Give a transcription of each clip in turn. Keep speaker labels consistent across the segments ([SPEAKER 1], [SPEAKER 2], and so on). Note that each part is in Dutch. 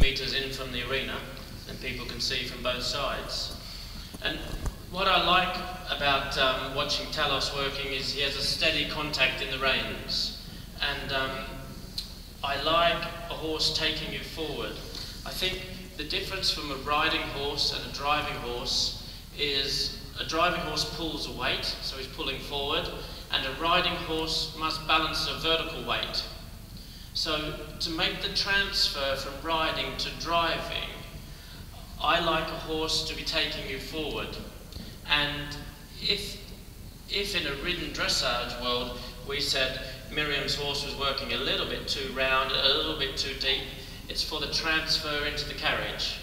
[SPEAKER 1] meters in from the arena, and people can see from both sides. And what I like about watching Talos working is he has a steady contact in the reins, and I like a horse taking you forward. I think the difference from a riding horse and a driving horse is a driving horse pulls a weight, so he's pulling forward, and a riding horse must balance a vertical weight. So to make the transfer from riding to driving, I like a horse to be taking you forward. And if in a ridden dressage world we said Miriam's horse was working a little bit too round, a little bit too deep, it's for the transfer into the carriage.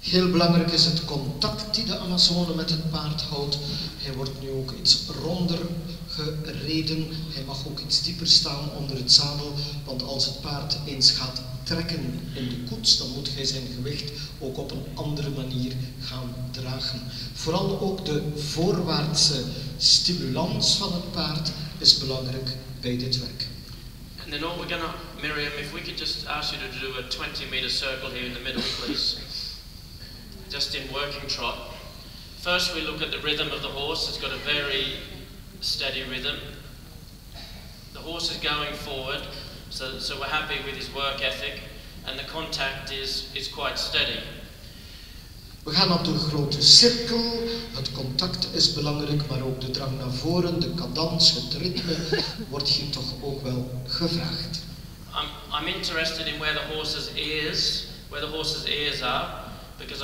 [SPEAKER 2] Heel belangrijk is het contact die de Amazone met het paard houdt. Hij wordt nu ook iets ronder gereden. Hij mag ook iets dieper staan onder het zadel, want als het paard eens gaat trekken in de koets, dan moet hij zijn gewicht ook op een andere manier gaan dragen. Vooral ook de voorwaartse stimulans van het paard is belangrijk bij dit werk.
[SPEAKER 1] And then all we're gonna, Miriam, if we could just ask you to do a 20-meter circle here in the middle, please. Just in working trot. First we look at the rhythm of the horse. It's got a very steady rhythm. The horse is going forward, so we're happy with his work ethic, and the contact is quite steady.
[SPEAKER 2] We gaan op de grote cirkel, het contact is belangrijk, maar ook de drang naar voren, de cadans, het ritme, wordt hier toch ook wel gevraagd.
[SPEAKER 1] I'm interested in where the horse's ears are, because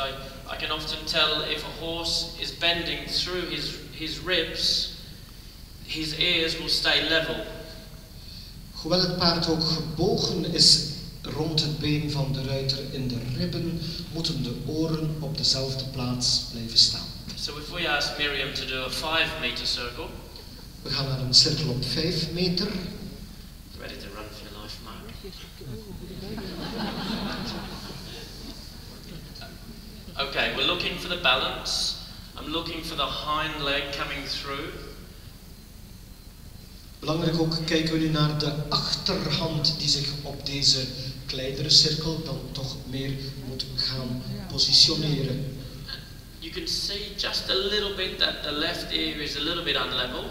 [SPEAKER 1] I can often tell if a horse is bending through his ribs, his ears will stay level.
[SPEAKER 2] Hoewel het paard ook gebogen is rond het been van de ruiter in de ribben, moeten de oren op dezelfde plaats blijven staan.
[SPEAKER 1] So if we ask Miriam to do a 5-meter circle.
[SPEAKER 2] We gaan naar een cirkel op 5 meter.
[SPEAKER 1] Ready to run for your life, Mark. Okay, we're looking for the balance. I'm looking for the hind leg coming through.
[SPEAKER 2] Belangrijk ook kijken we nu naar de achterhand die zich op deze kleinere cirkel dan toch meer moet gaan positioneren.
[SPEAKER 1] You can see just a little bit that the left ear is a little bit unlevel.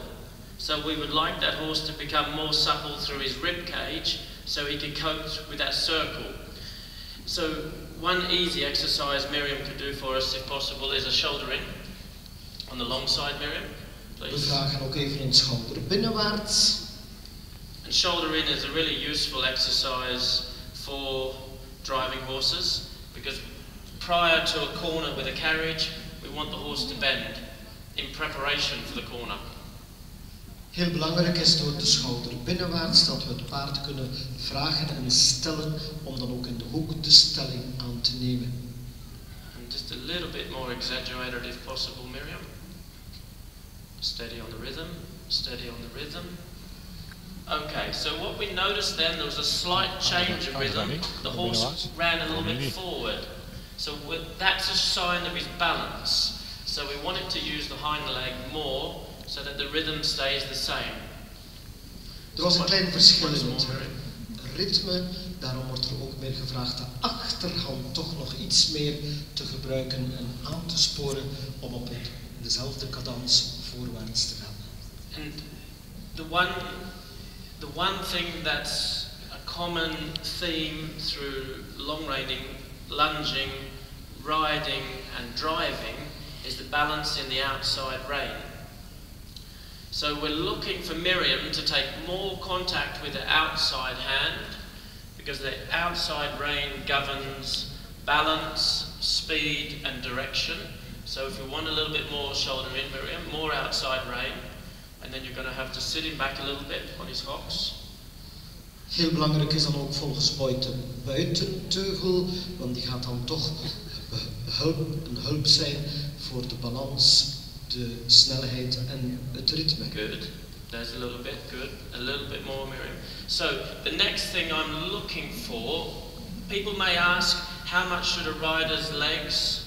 [SPEAKER 1] So we would like that horse to become more supple through his rib cage so he can cope with that circle. So one easy exercise Miriam could do for us if possible is a shoulder in on the long side, Miriam.
[SPEAKER 2] We vragen ook even een schouder binnenwaarts.
[SPEAKER 1] And shoulder in is a really useful exercise for driving horses, because prior to a corner with a carriage, we want the horse to bend in preparation for the corner.
[SPEAKER 2] Heel belangrijk is door de schouder binnenwaarts dat we het paard kunnen vragen en stellen om dan ook in de hoek de stelling aan te nemen.
[SPEAKER 1] And just a little bit more exaggerated if possible, Miriam. Steady on the rhythm, steady on the rhythm. Okay, so what we noticed then, there was a slight change of rhythm. The horse ran a little bit forward. So that's a sign of his balance. So we wanted to use the hind leg more so that the rhythm stays the same.
[SPEAKER 2] Er was een klein verschil in het ritme, daarom wordt er ook meer gevraagd de achterhand toch nog iets meer te gebruiken en aan te sporen om op dezelfde cadans voorwaarts te gaan.
[SPEAKER 1] And the one thing that's a common theme through long reining, lunging, riding and driving is the balance in the outside rein. So we're looking for Miriam to take more contact with the outside hand, because the outside rein governs balance, speed and direction. So if you want a little bit more shoulder in, Miriam, more outside rein, and then you're going to have to sit him back a little bit on his hocks.
[SPEAKER 2] Heel belangrijk is dan ook volgens Boyd de buitenteugel, want die gaat dan toch een hulp zijn voor de balans, de snelheid en het ritme.
[SPEAKER 1] Good. There's a little bit. Good. A little bit more, Miriam. So the next thing I'm looking for, people may ask, how much should a rider's legs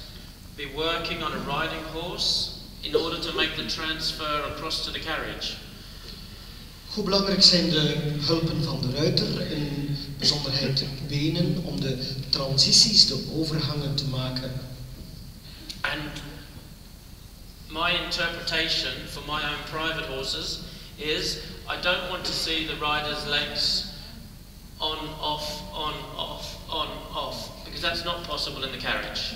[SPEAKER 1] be working on a riding horse in order to make the transfer across to the carriage?
[SPEAKER 2] Hoe belangrijk zijn de hulpen van de ruiter in bijzonderheid de benen om de transities, de overgangen te maken.
[SPEAKER 1] And my interpretation for my own private horses is I don't want to see the rider's legs on, off, because that's not possible in the carriage.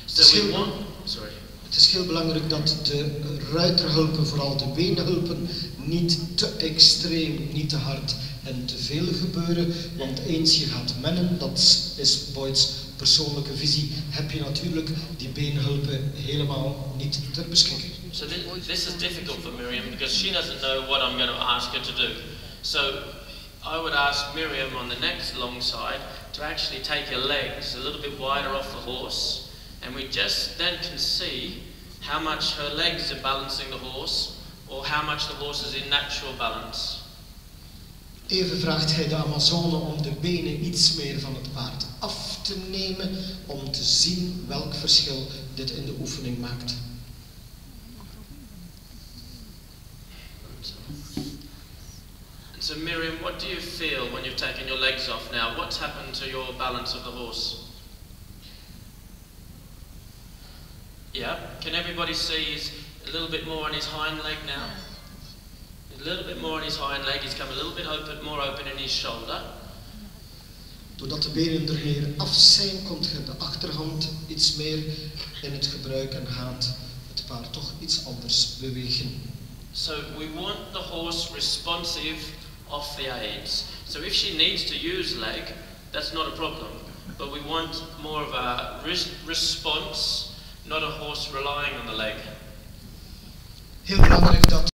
[SPEAKER 1] So we want, sorry.
[SPEAKER 2] Het is heel belangrijk dat de ruiterhulpen, vooral de beenhulpen, niet te extreem, niet te hard en te veel gebeuren. Want eens je gaat mennen, dat is Boyd's persoonlijke visie, heb je natuurlijk die beenhulpen helemaal niet ter beschikking.
[SPEAKER 1] So this is difficult for Miriam because she doesn't know what I'm going to ask her to do. So I would ask Miriam on the next long side to actually take her legs a little bit wider off the horse, and we just then can see how much her legs are balancing the horse or how much the horse is in natural balance.
[SPEAKER 2] Even vraagt hij de Amazone om de benen iets meer van het paard af te nemen, om te zien welk verschil dit in de oefening maakt.
[SPEAKER 1] So Miriam, what do you feel when you've taken your legs off now? What's happened to your balance of the horse? Yeah, can everybody see he's a little bit more on his hind leg now? A little bit more on his hind leg, he's come a little bit more open in his shoulder.
[SPEAKER 2] Doordat de benen er meer af zijn, komt je de achterhand iets meer in het gebruik en gaat het paard toch iets anders bewegen.
[SPEAKER 1] So we want the horse responsive off the aids. So if she needs to use leg, that's not a problem. But we want more of a response, not a horse relying on the leg.
[SPEAKER 2] Heel belangrijk dat